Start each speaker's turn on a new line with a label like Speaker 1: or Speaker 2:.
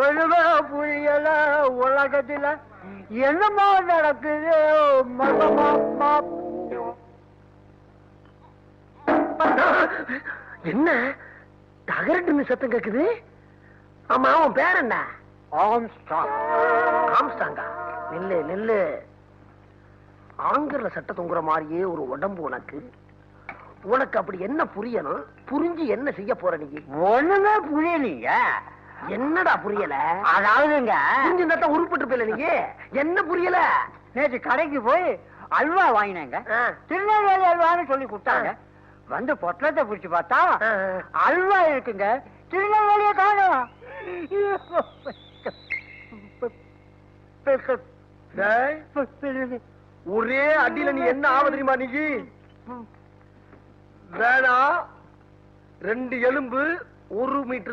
Speaker 1: ஒழுங்கா புரியல உலகத்துல என்னமோ நடக்குது.
Speaker 2: என்ன தகரட்டுன்னு சத்தம் கேக்குது? ஆமா, அவன் பேர் என்ன?
Speaker 1: ஆம்ஸ்ட்ராங்.
Speaker 2: ஆம்ஸ்ட்ராங்கா? நில்லு நில்லு. ஆங்கில சட்ட தொங்குற மாதிரியே ஒரு உடம்பு உனக்கு. உனக்கு அப்படி என்ன புரியணும்? புரிஞ்சு என்ன செய்ய போற நீ?
Speaker 1: ஒண்ணுமே புரியலீங்க.
Speaker 2: என்னடா புரியல?
Speaker 1: அதாவதுங்க
Speaker 2: புரிஞ்சுதான் உருப்பிட்டு போயில நீங்க. என்ன புரியல?
Speaker 1: நேற்று கடைக்கு போய் அல்வா வாங்கினேங்க. திருநெல்வேலி அல்வான்னு சொல்லி கொடுத்தாங்க. வந்து பொட்டலத்தை பிடிச்சு பார்த்தா அல்வா இருக்குங்க, திருநெல்வேலியை காணோம்.
Speaker 2: ஒரே அடியில நீ என்ன ஆவ தெரியுமா? நீ வேணா 2 எலும்பு 1 மீட்டர்